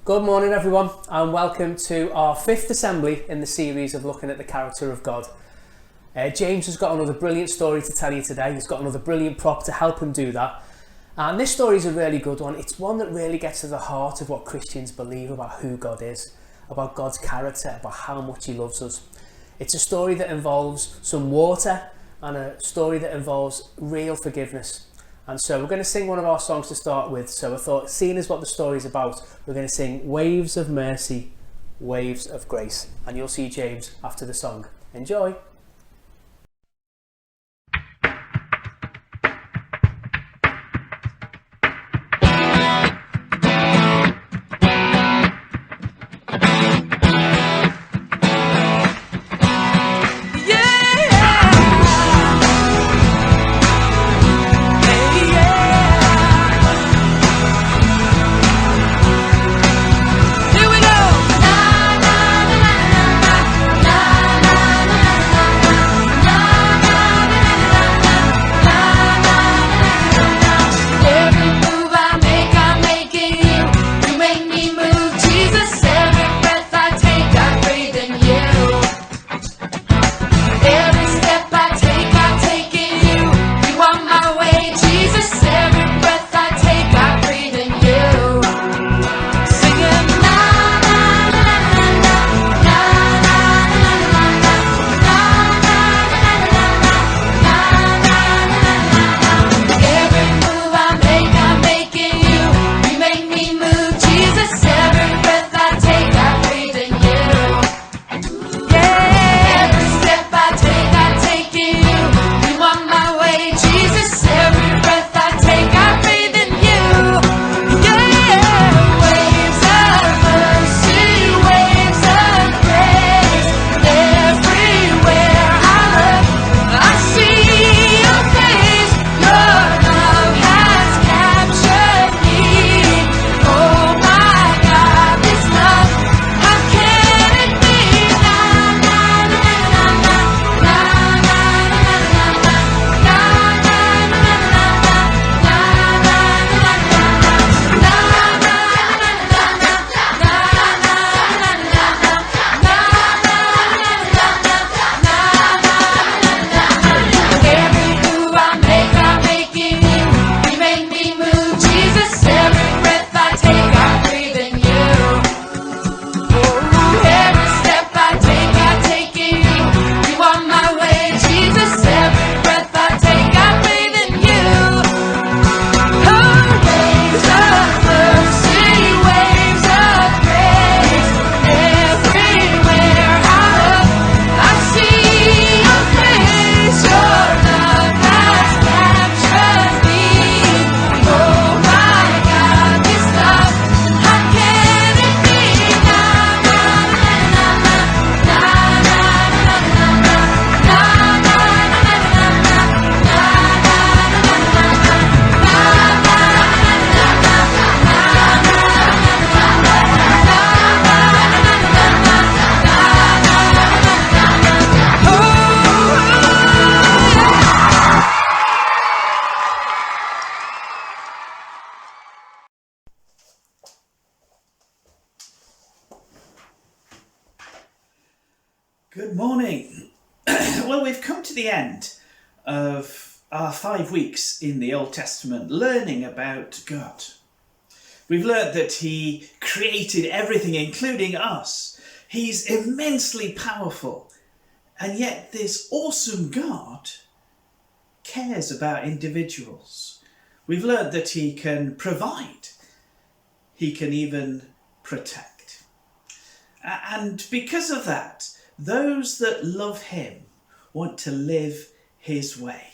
Good morning everyone, and welcome to our 5th assembly in the series of looking at the character of God. James has got another brilliant story to tell you today. He's got another brilliant prop to help him do that. And this story is a really good one. It's one that really gets to the heart of what Christians believe about who God is, about God's character, about how much he loves us. It's a story that involves some water and a story that involves real forgiveness. And so we're going to sing one of our songs to start with. So I thought, seeing as what the story is about, we're going to sing Waves of Mercy, Waves of Grace. And you'll see James after the song. Enjoy. Good morning. Well, we've come to the end of our 5 weeks in the Old Testament learning about God. We've learnt that he created everything, including us. He's immensely powerful, and yet this awesome God cares about individuals. We've learnt that he can provide. He can even protect. And because of that, those that love him want to live his way.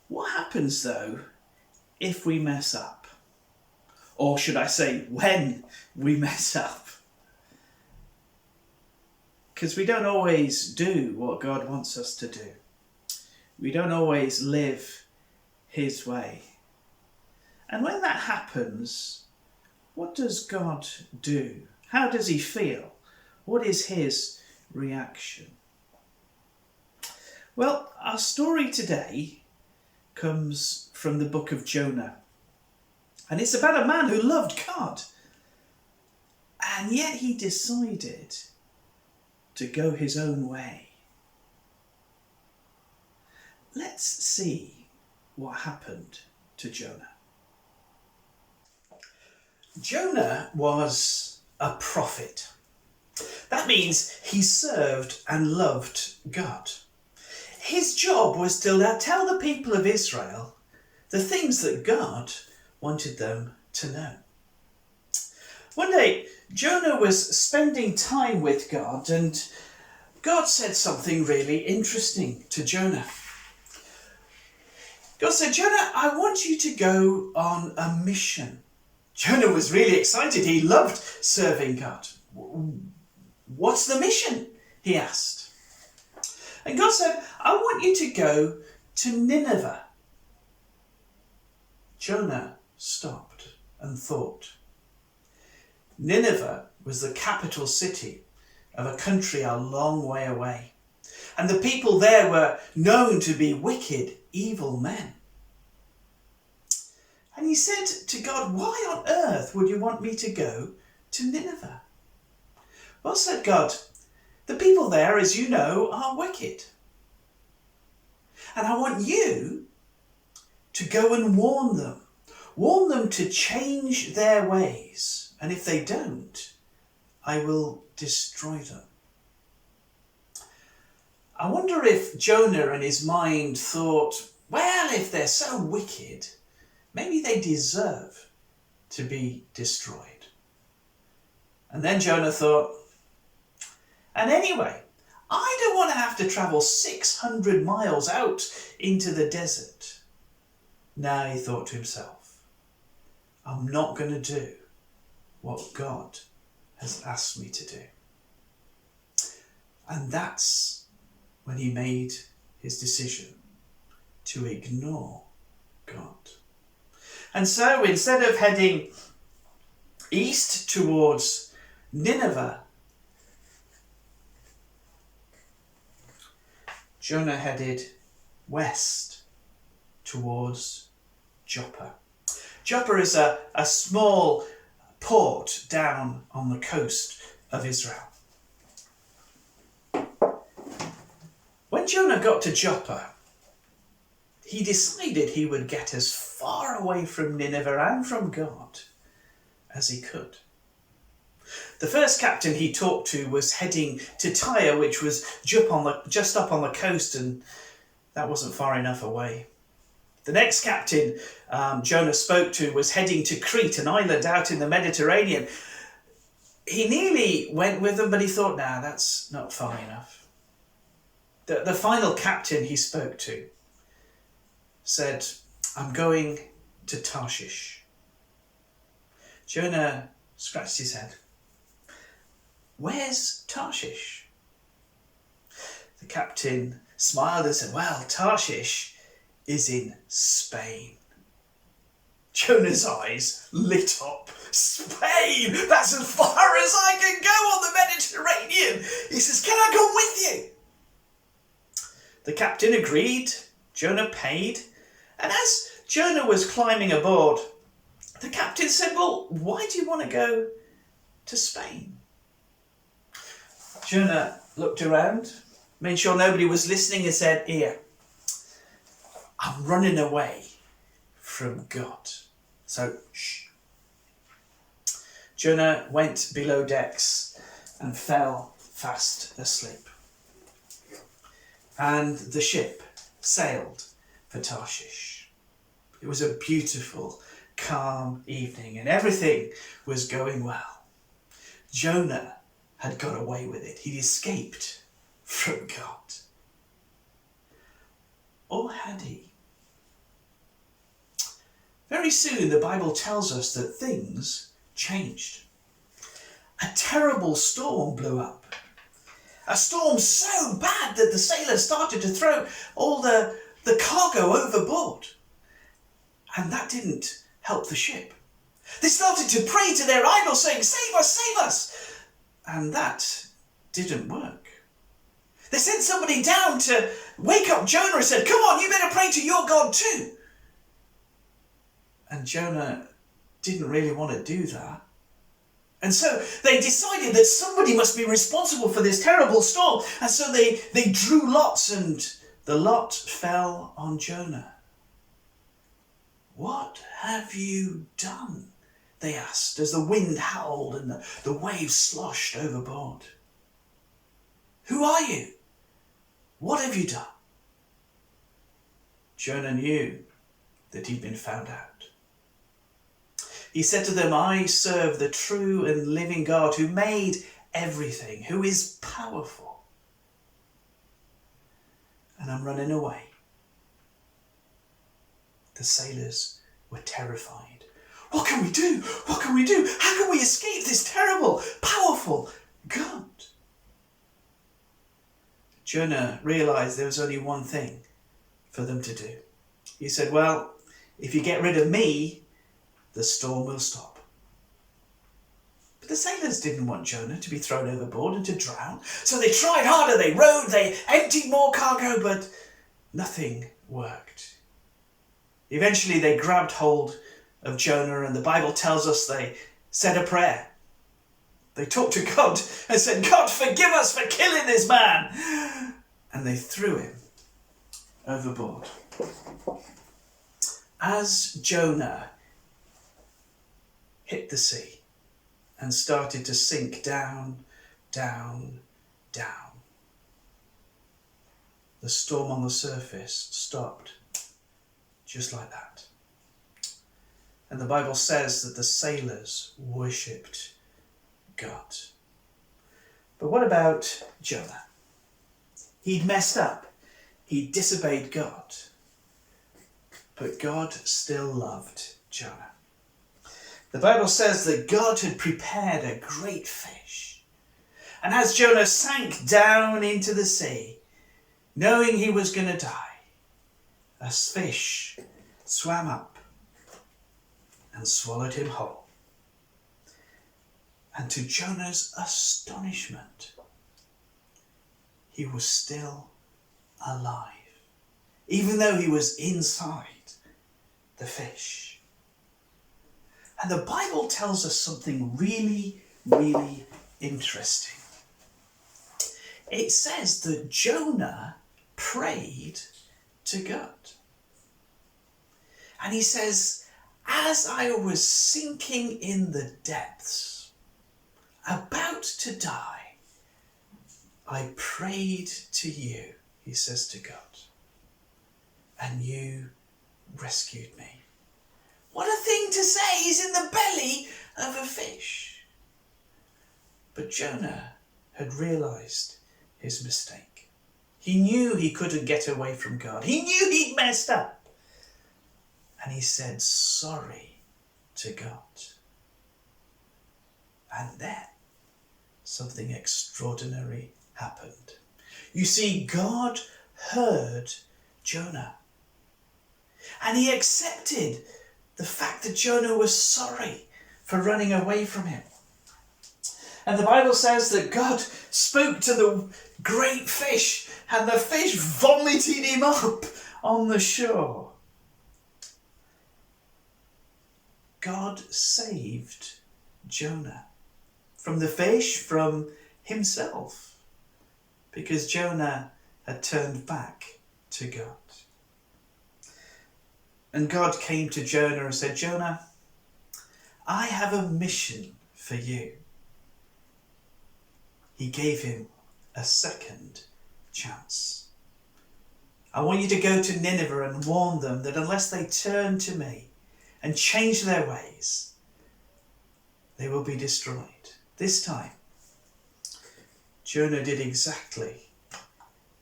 What happens though if we mess up? Or should I say, when we mess up? Because we don't always do what God wants us to do. We don't always live his way. And when that happens, what does God do? How does he feel? What is his reaction? Well, our story today comes from the book of Jonah. And it's about a man who loved God. And yet he decided to go his own way. Let's see what happened to Jonah. Jonah was a prophet. That means he served and loved God. His job was to tell the people of Israel the things that God wanted them to know. One day, Jonah was spending time with God, and God said something really interesting to Jonah. God said, Jonah, I want you to go on a mission. Jonah was really excited. He loved serving God. What's the mission? He asked. And God said, I want you to go to Nineveh. Jonah stopped and thought. Nineveh was the capital city of a country a long way away. And the people there were known to be wicked, evil men. And he said to God, why on earth would you want me to go to Nineveh? Well, said God, the people there, as you know, are wicked. And I want you to go and warn them. Warn them to change their ways. And if they don't, I will destroy them. I wonder if Jonah in his mind thought, well, if they're so wicked, maybe they deserve to be destroyed. And then Jonah thought, and anyway, I don't want to have to travel 600 miles out into the desert. Now he thought to himself, I'm not going to do what God has asked me to do. And that's when he made his decision to ignore God. And so instead of heading east towards Nineveh, Jonah headed west towards Joppa. Joppa is a small port down on the coast of Israel. When Jonah got to Joppa, he decided he would get as far away from Nineveh and from God as he could. The first captain he talked to was heading to Tyre, which was just up on the coast, and that wasn't far enough away. The next captain Jonah spoke to was heading to Crete, an island out in the Mediterranean. He nearly went with them, but he thought, nah, that's not far enough. The final captain he spoke to said, I'm going to Tarshish. Jonah scratched his head. Where's Tarshish? The captain smiled and said, well, Tarshish is in Spain. Jonah's eyes lit up. Spain! That's as far as I can go on the Mediterranean. He says, can I go with you? The captain agreed. Jonah paid. And as Jonah was climbing aboard, the captain said, well, why do you want to go to Spain? Jonah looked around, made sure nobody was listening, and said, here, I'm running away from God. So, shh. Jonah went below decks and fell fast asleep. And the ship sailed for Tarshish. It was a beautiful, calm evening, and everything was going well. Jonah had got away with it. He'd escaped from God. Or had he? Very soon the Bible tells us that things changed. A terrible storm blew up. A storm so bad that the sailors started to throw all the cargo overboard. And that didn't help the ship. They started to pray to their idols, saying, save us, save us. And that didn't work. They sent somebody down to wake up Jonah and said, come on, you better pray to your God too. And Jonah didn't really want to do that. And so they decided that somebody must be responsible for this terrible storm. And so they drew lots, and the lot fell on Jonah. "What have you done?" they asked as the wind howled and the waves sloshed overboard. "Who are you? What have you done?" Jonah knew that he'd been found out. He said to them, "I serve the true and living God who made everything, who is powerful. And I'm running away." The sailors were terrified. "What can we do? What can we do? How can we escape this terrible, powerful God?" Jonah realized there was only one thing for them to do. He said, "Well, if you get rid of me, the storm will stop." But the sailors didn't want Jonah to be thrown overboard and to drown. So they tried harder, they rowed, they emptied more cargo, but nothing worked. Eventually they grabbed hold of Jonah, and the Bible tells us they said a prayer. They talked to God and said, "God, forgive us for killing this man." And they threw him overboard. As Jonah hit the sea and started to sink down, down, down, the storm on the surface stopped just like that. And the Bible says that the sailors worshipped God. But what about Jonah? He'd messed up. He disobeyed God. But God still loved Jonah. The Bible says that God had prepared a great fish. And as Jonah sank down into the sea, knowing he was going to die, a fish swam up and swallowed him whole. And to Jonah's astonishment, he was still alive, even though he was inside the fish. And the Bible tells us something really, really interesting. It says that Jonah prayed to God. And he says, "As I was sinking in the depths, about to die, I prayed to you," he says to God, "and you rescued me." What a thing to say! He's in the belly of a fish. But Jonah had realized his mistake. He knew he couldn't get away from God. He knew he'd messed up. And he said sorry to God. And then something extraordinary happened. You see, God heard Jonah. And he accepted the fact that Jonah was sorry for running away from him. And the Bible says that God spoke to the great fish, and the fish vomited him up on the shore. God saved Jonah from the fish, from himself, because Jonah had turned back to God. And God came to Jonah and said, "Jonah, I have a mission for you." He gave him a second chance. "I want you to go to Nineveh and warn them that unless they turn to me and change their ways, they will be destroyed." This time, Jonah did exactly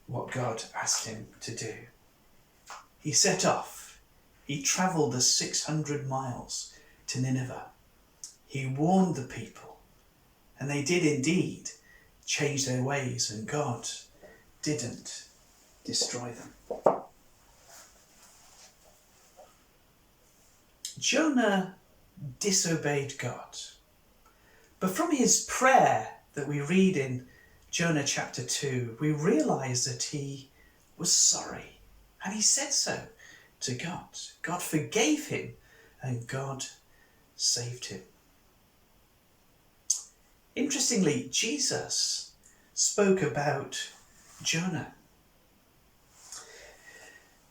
what God asked him to do. He set off. He travelled the 600 miles to Nineveh. He warned the people, and they did indeed change their ways, and God didn't destroy them. Jonah disobeyed God. But from his prayer that we read in Jonah chapter 2, we realise that he was sorry, and he said so to God. God forgave him, and God saved him. Interestingly, Jesus spoke about Jonah.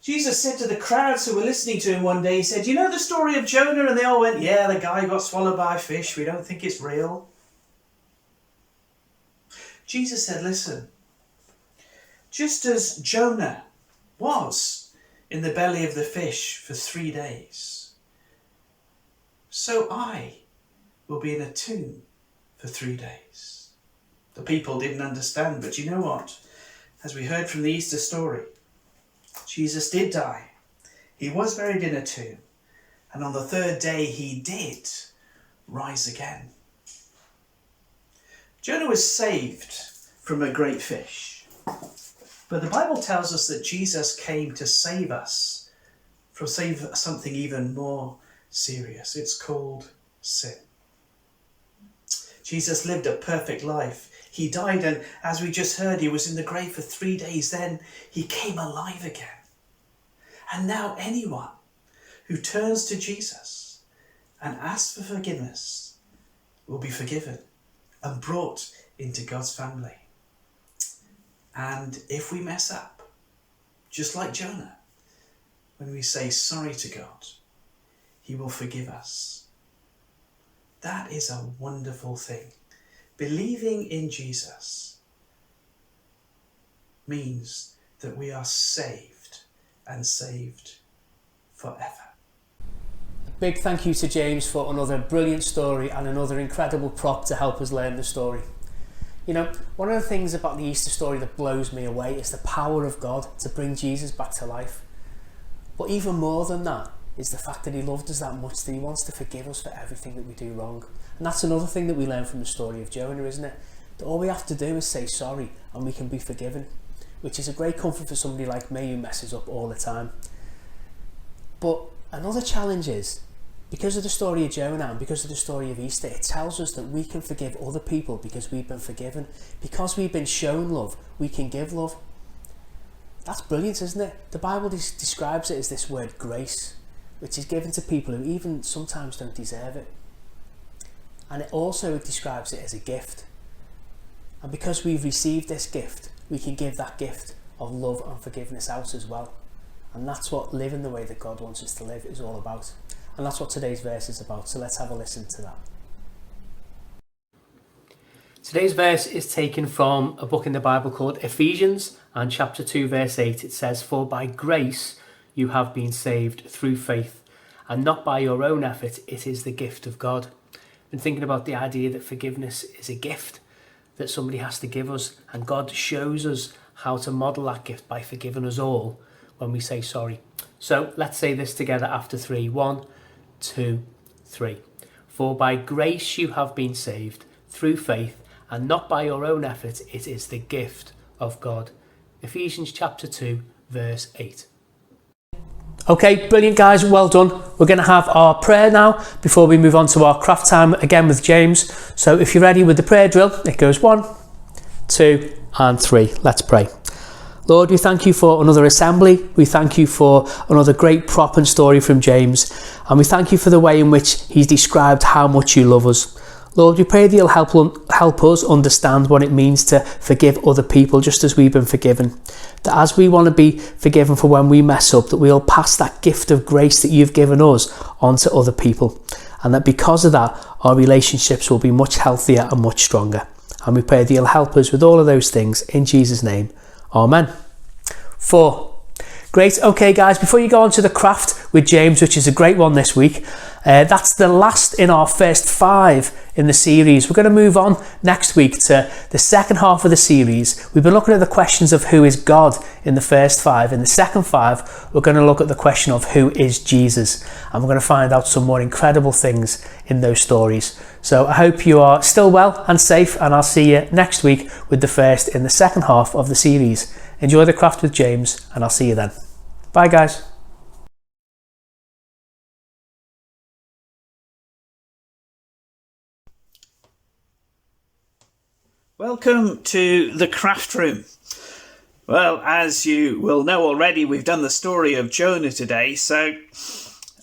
Jesus said to the crowds who were listening to him one day, he said, "You know the story of Jonah?" And they all went, "Yeah, the guy got swallowed by a fish. We don't think it's real." Jesus said, "Listen, just as Jonah was in the belly of the fish for 3 days, so I will be in a tomb for 3 days." The people didn't understand, but you know what? As we heard from the Easter story, Jesus did die. He was buried in a tomb. And on the 3rd day, he did rise again. Jonah was saved from a great fish. But the Bible tells us that Jesus came to save us from something even more serious. It's called sin. Jesus lived a perfect life. He died, and as we just heard, he was in the grave for 3 days. Then he came alive again. And now anyone who turns to Jesus and asks for forgiveness will be forgiven and brought into God's family. And if we mess up, just like Jonah, when we say sorry to God, he will forgive us. That is a wonderful thing. Believing in Jesus means that we are saved and saved forever. Big thank you to James for another brilliant story and another incredible prop to help us learn the story. You know, one of the things about the Easter story that blows me away is the power of God to bring Jesus back to life. But even more than that is the fact that he loved us that much that he wants to forgive us for everything that we do wrong. And that's another thing that we learn from the story of Jonah, isn't it? That all we have to do is say sorry and we can be forgiven, which is a great comfort for somebody like me who messes up all the time. But another challenge is, because of the story of Jonah and because of the story of Easter, it tells us that we can forgive other people because we've been forgiven. Because we've been shown love, we can give love. That's brilliant, isn't it? The Bible describes it as this word grace, which is given to people who even sometimes don't deserve it. And it also describes it as a gift. And because we've received this gift, we can give that gift of love and forgiveness out as well. And that's what living the way that God wants us to live is all about. And that's what today's verse is about. So let's have a listen to that. Today's verse is taken from a book in the Bible called Ephesians, and chapter 2 verse 8. It says, "For by grace you have been saved through faith, and not by your own effort, it is the gift of God." And thinking about the idea that forgiveness is a gift that somebody has to give us, and God shows us how to model that gift by forgiving us all when we say sorry. So let's say this together after 3. 1, 2, 3. "For by grace you have been saved through faith, and not by your own effort, it is the gift of God." Ephesians chapter 2 verse 8. Okay, brilliant guys, well done. We're going to have our prayer now before we move on to our craft time again with James. So if you're ready with the prayer drill, it goes 1, 2 and 3. Let's pray. Lord, we thank you for another assembly. We thank you for another great prop and story from James. And we thank you for the way in which he's described how much you love us. Lord, we pray that you'll help us understand what it means to forgive other people just as we've been forgiven. That as we want to be forgiven for when we mess up, that we'll pass that gift of grace that you've given us on to other people. And that because of that, our relationships will be much healthier and much stronger. And we pray that you'll help us with all of those things in Jesus' name. Amen. 4. Great. Okay, guys, before you go on to the craft with James, which is a great one this week, that's the last in our first 5 in the series. We're going to move on next week to the second half of the series. We've been looking at the questions of who is God in the first 5. In the second 5, we're going to look at the question of who is Jesus. And we're going to find out some more incredible things in those stories. So I hope you are still well and safe, and I'll see you next week with the first in the second half of the series. Enjoy the craft with James, and I'll see you then. Bye, guys. Welcome to the craft room. Well, as you will know already, we've done the story of Jonah today, so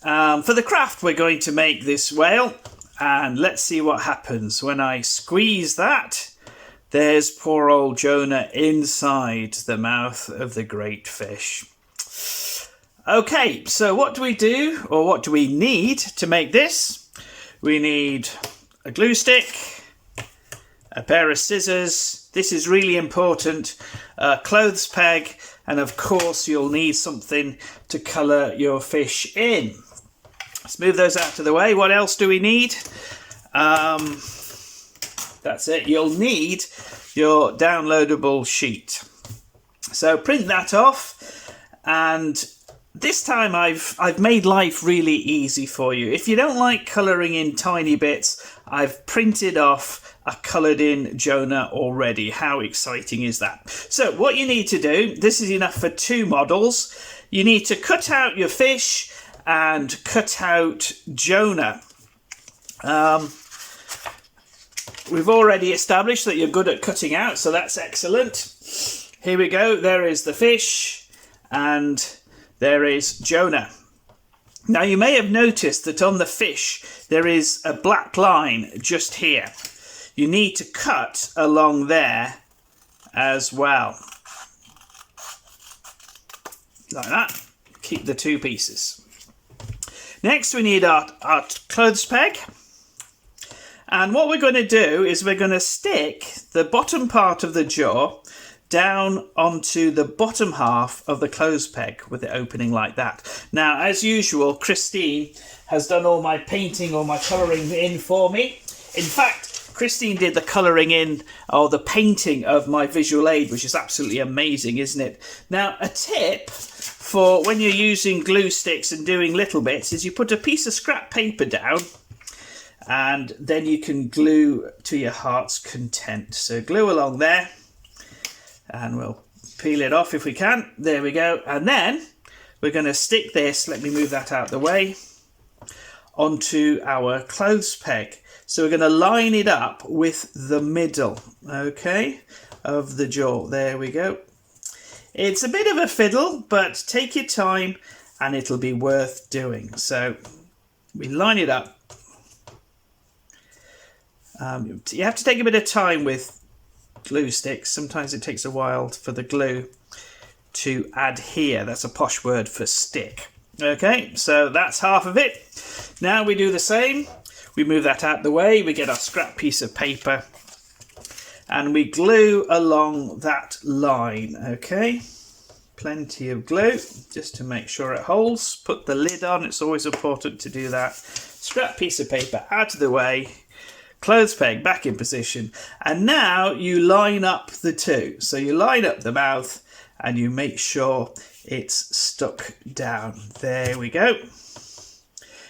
For the craft, we're going to make this whale, and let's see what happens. When I squeeze that, there's poor old Jonah inside the mouth of the great fish. Okay, so what do we do, or what do we need to make this? We need a glue stick, a pair of scissors, this is really important, a clothes peg, and of course you'll need something to colour your fish in. Let's move those out of the way. What else do we need? That's it. You'll need your downloadable sheet. So print that off, and this time I've made life really easy for you. If you don't like colouring in tiny bits, I've printed off a coloured in Jonah already. How exciting is that? So what you need to do, this is enough for 2 models. You need to cut out your fish and cut out Jonah. We've already established that you're good at cutting out, so that's excellent. Here we go. There is the fish and there is Jonah. Now you may have noticed that on the fish there is a black line just here. You need to cut along there as well. Like that. Keep the 2 pieces. Next we need our clothes peg. And what we're going to do is we're going to stick the bottom part of the jaw down onto the bottom half of the clothes peg with it opening like that. Now, as usual, Christine has done all my painting or my colouring in for me. In fact, Christine did the colouring in or the painting of my visual aid, which is absolutely amazing, isn't it? Now, a tip for when you're using glue sticks and doing little bits is you put a piece of scrap paper down and then you can glue to your heart's content. So glue along there and we'll peel it off if we can. There we go. And then we're going to stick this, let me move that out of the way, onto our clothes peg. So we're going to line it up with the middle, okay, of the jaw. There we go. It's a bit of a fiddle, but take your time and it'll be worth doing. So we line it up. You have to take a bit of time with glue sticks. Sometimes it takes a while for the glue to adhere. That's a posh word for stick. Okay, so that's half of it. Now we do the same. We move that out the way. We get our scrap piece of paper and we glue along that line. Okay, plenty of glue just to make sure it holds. Put the lid on. It's always important to do that. Scrap piece of paper out of the way. Clothes peg back in position, and now you line up the 2. So you line up the mouth and you make sure it's stuck down. There we go.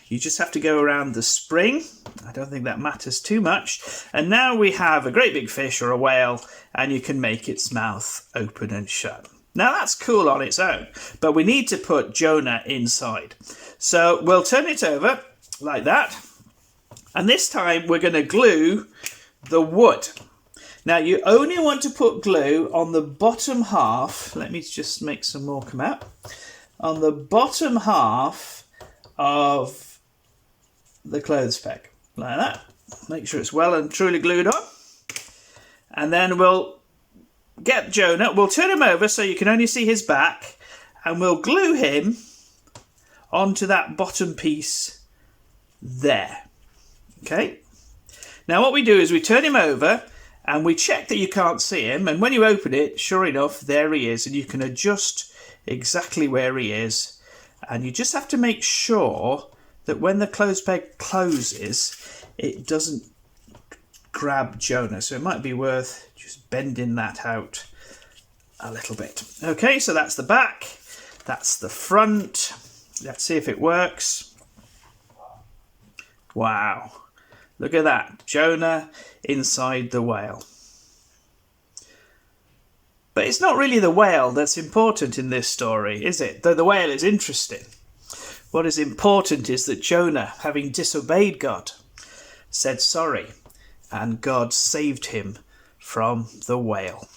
You just have to go around the spring. I don't think that matters too much. And now we have a great big fish or a whale, and you can make its mouth open and shut. Now that's cool on its own, but we need to put Jonah inside. So we'll turn it over like that. And this time we're going to glue the wood. Now you only want to put glue on the bottom half. Let me just make some more come out. On the bottom half of the clothes peg. Like that. Make sure it's well and truly glued on. And then we'll get Jonah. We'll turn him over so you can only see his back. And we'll glue him onto that bottom piece there. Okay, now what we do is we turn him over and we check that you can't see him, and when you open it, sure enough, there he is, and you can adjust exactly where he is, and you just have to make sure that when the clothes peg closes, it doesn't grab Jonah, so it might be worth just bending that out a little bit. Okay, so that's the back, that's the front. Let's see if it works. Wow. Look at that, Jonah inside the whale. But it's not really the whale that's important in this story, is it? Though the whale is interesting. What is important is that Jonah, having disobeyed God, said sorry, and God saved him from the whale.